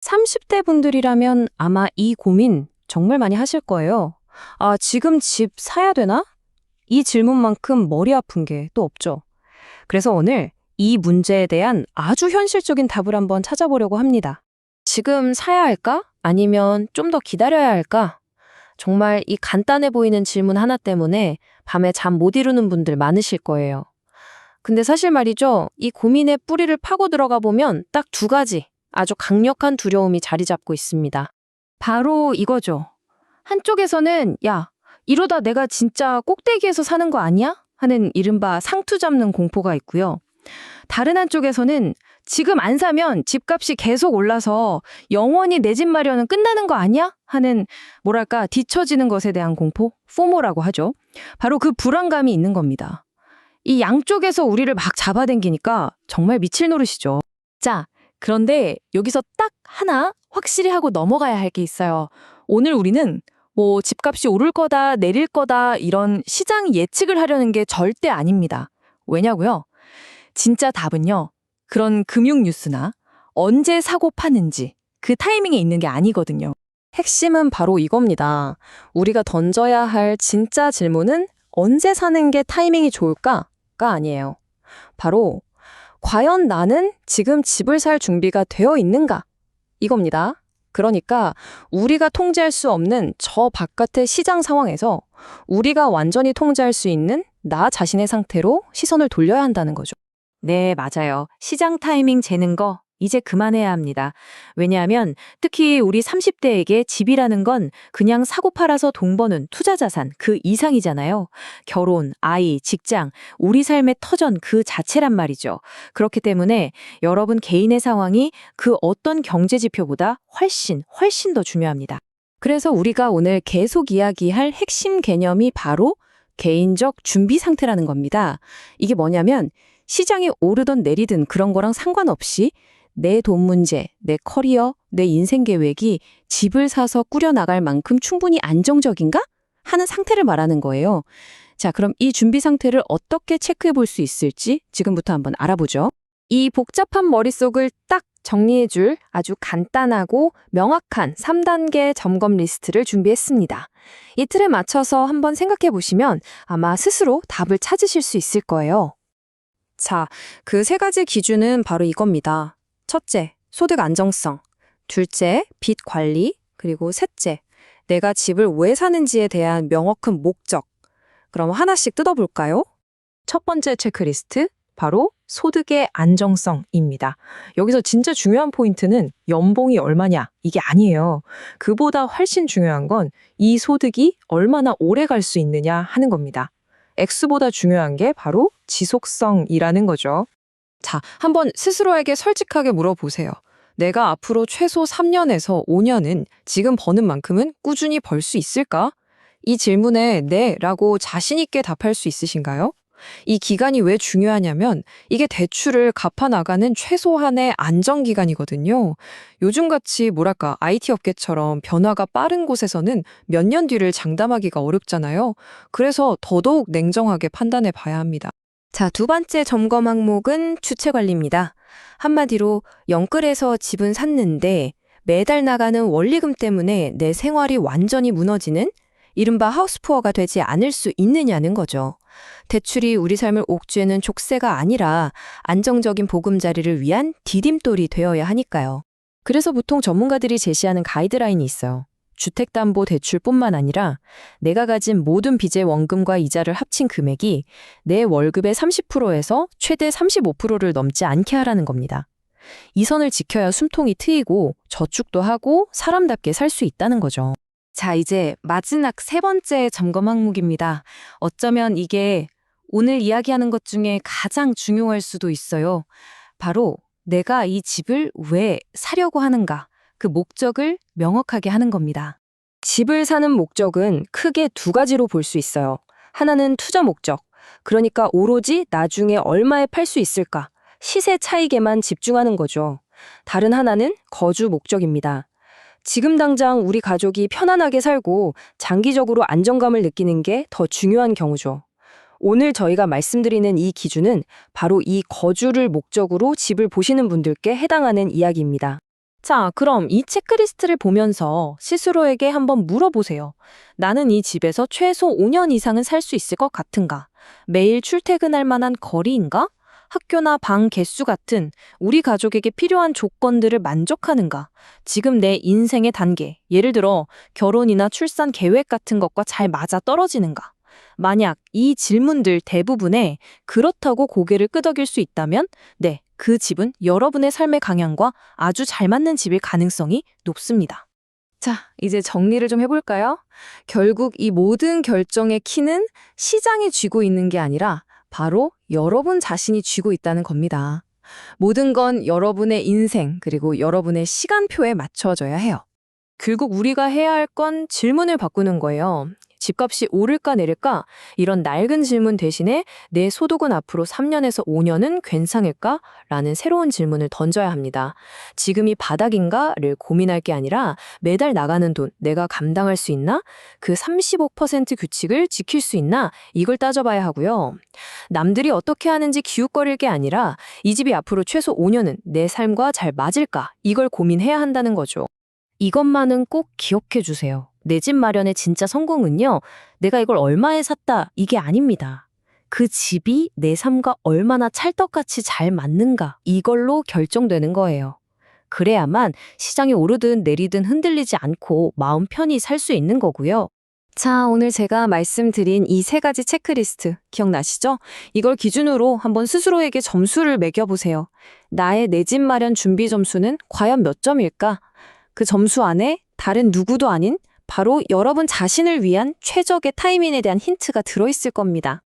30대 분들이라면 아마 이 고민 정말 많이 하실 거예요. 아, 지금 집 사야 되나? 이 질문만큼 머리 아픈 게 또 없죠. 그래서 오늘 이 문제에 대한 아주 현실적인 답을 한번 찾아보려고 합니다. 지금 사야 할까? 아니면 좀 더 기다려야 할까? 정말 이 간단해 보이는 질문 하나 때문에 밤에 잠 못 이루는 분들 많으실 거예요. 근데 사실 말이죠. 이 고민의 뿌리를 파고 들어가 보면 딱 두 가지 아주 강력한 두려움이 자리 잡고 있습니다. 바로 이거죠. 한쪽에서는 야, 이러다 내가 진짜 꼭대기에서 사는 거 아니야? 하는 이른바 상투 잡는 공포가 있고요. 다른 한쪽에서는 지금 안 사면 집값이 계속 올라서 영원히 내 집 마련은 끝나는 거 아니야? 하는 뭐랄까 뒤처지는 것에 대한 공포, 포모라고 하죠. 바로 그 불안감이 있는 겁니다. 이 양쪽에서 우리를 막 잡아당기니까 정말 미칠 노릇이죠. 자, 그런데 여기서 딱 하나 확실히 하고 넘어가야 할 게 있어요. 오늘 우리는 뭐 집값이 오를 거다, 내릴 거다 이런 시장 예측을 하려는 게 절대 아닙니다. 왜냐고요? 진짜 답은요. 그런 금융 뉴스나 언제 사고 파는지 그 타이밍에 있는 게 아니거든요. 핵심은 바로 이겁니다. 우리가 던져야 할 진짜 질문은 언제 사는 게 타이밍이 좋을까가 아니에요. 바로 과연 나는 지금 집을 살 준비가 되어 있는가? 이겁니다. 그러니까 우리가 통제할 수 없는 저 바깥의 시장 상황에서 우리가 완전히 통제할 수 있는 나 자신의 상태로 시선을 돌려야 한다는 거죠. 네, 맞아요. 시장 타이밍 재는 거 이제 그만해야 합니다. 왜냐하면 특히 우리 30대에게 집이라는 건 그냥 사고 팔아서 돈 버는 투자 자산 그 이상이잖아요. 결혼, 아이, 직장, 우리 삶의 터전 그 자체란 말이죠. 그렇기 때문에 여러분 개인의 상황이 그 어떤 경제 지표보다 훨씬 더 중요합니다. 그래서 우리가 오늘 계속 이야기할 핵심 개념이 바로 개인적 준비 상태라는 겁니다. 이게 뭐냐면 시장이 오르든 내리든 그런 거랑 상관없이 내 돈 문제, 내 커리어, 내 인생 계획이 집을 사서 꾸려나갈 만큼 충분히 안정적인가? 하는 상태를 말하는 거예요. 자, 그럼 이 준비 상태를 어떻게 체크해 볼 수 있을지 지금부터 한번 알아보죠. 이 복잡한 머릿속을 딱 정리해줄 아주 간단하고 명확한 3단계 점검 리스트를 준비했습니다. 이 틀에 맞춰서 한번 생각해 보시면 아마 스스로 답을 찾으실 수 있을 거예요. 자, 그 세 가지 기준은 바로 이겁니다. 첫째, 소득 안정성. 둘째, 빚 관리. 그리고 셋째, 내가 집을 왜 사는지에 대한 명확한 목적. 그럼 하나씩 뜯어볼까요? 첫 번째 체크리스트, 바로 소득의 안정성입니다. 여기서 진짜 중요한 포인트는 연봉이 얼마냐, 이게 아니에요. 그보다 훨씬 중요한 건 이 소득이 얼마나 오래 갈 수 있느냐 하는 겁니다. 액수보다 중요한 게 바로 지속성이라는 거죠. 자, 한번 스스로에게 솔직하게 물어보세요. 내가 앞으로 최소 3년에서 5년은 지금 버는 만큼은 꾸준히 벌 수 있을까? 이 질문에 네라고 자신 있게 답할 수 있으신가요? 이 기간이 왜 중요하냐면 이게 대출을 갚아나가는 최소한의 안정기간이거든요. 요즘같이 뭐랄까 IT 업계처럼 변화가 빠른 곳에서는 몇 년 뒤를 장담하기가 어렵잖아요. 그래서 더더욱 냉정하게 판단해 봐야 합니다. 자, 두 번째 점검 항목은 주체관리입니다. 한마디로 영끌에서 집은 샀는데 매달 나가는 원리금 때문에 내 생활이 완전히 무너지는 이른바 하우스푸어가 되지 않을 수 있느냐는 거죠. 대출이 우리 삶을 옥죄는 족쇄가 아니라 안정적인 보금자리를 위한 디딤돌이 되어야 하니까요. 그래서 보통 전문가들이 제시하는 가이드라인이 있어요. 주택담보대출뿐만 아니라 내가 가진 모든 빚의 원금과 이자를 합친 금액이 내 월급의 30%에서 최대 35%를 넘지 않게 하라는 겁니다. 이 선을 지켜야 숨통이 트이고 저축도 하고 사람답게 살 수 있다는 거죠. 자, 이제 마지막 세 번째 점검 항목입니다. 어쩌면 이게 오늘 이야기하는 것 중에 가장 중요할 수도 있어요. 바로 내가 이 집을 왜 사려고 하는가, 그 목적을 명확하게 하는 겁니다. 집을 사는 목적은 크게 두 가지로 볼 수 있어요. 하나는 투자 목적, 그러니까 오로지 나중에 얼마에 팔 수 있을까, 시세 차익에만 집중하는 거죠. 다른 하나는 거주 목적입니다. 지금 당장 우리 가족이 편안하게 살고 장기적으로 안정감을 느끼는 게 더 중요한 경우죠. 오늘 저희가 말씀드리는 이 기준은 바로 이 거주를 목적으로 집을 보시는 분들께 해당하는 이야기입니다. 자, 그럼 이 체크리스트를 보면서 스스로에게 한번 물어보세요. 나는 이 집에서 최소 5년 이상은 살 수 있을 것 같은가? 매일 출퇴근할 만한 거리인가? 학교나 방 개수 같은 우리 가족에게 필요한 조건들을 만족하는가? 지금 내 인생의 단계, 예를 들어 결혼이나 출산 계획 같은 것과 잘 맞아 떨어지는가? 만약 이 질문들 대부분에 그렇다고 고개를 끄덕일 수 있다면, 네, 그 집은 여러분의 삶의 강향과 아주 잘 맞는 집일 가능성이 높습니다. 자, 이제 정리를 좀 해볼까요? 결국 이 모든 결정의 키는 시장이 쥐고 있는 게 아니라 바로 여러분 자신이 쥐고 있다는 겁니다. 모든 건 여러분의 인생 그리고 여러분의 시간표에 맞춰져야 해요. 결국 우리가 해야 할 건 질문을 바꾸는 거예요. 집값이 오를까 내릴까? 이런 낡은 질문 대신에 내 소득은 앞으로 3년에서 5년은 괜찮을까? 라는 새로운 질문을 던져야 합니다. 지금이 바닥인가?를 고민할 게 아니라 매달 나가는 돈 내가 감당할 수 있나? 그 35% 규칙을 지킬 수 있나? 이걸 따져봐야 하고요. 남들이 어떻게 하는지 기웃거릴 게 아니라 이 집이 앞으로 최소 5년은 내 삶과 잘 맞을까? 이걸 고민해야 한다는 거죠. 이것만은 꼭 기억해 주세요. 내 집 마련의 진짜 성공은요, 내가 이걸 얼마에 샀다, 이게 아닙니다. 그 집이 내 삶과 얼마나 찰떡같이 잘 맞는가, 이걸로 결정되는 거예요. 그래야만 시장이 오르든 내리든 흔들리지 않고 마음 편히 살 수 있는 거고요. 자, 오늘 제가 말씀드린 이 세 가지 체크리스트 기억나시죠? 이걸 기준으로 한번 스스로에게 점수를 매겨보세요. 나의 내 집 마련 준비 점수는 과연 몇 점일까? 그 점수 안에 다른 누구도 아닌 바로 여러분 자신을 위한 최적의 타이밍에 대한 힌트가 들어있을 겁니다.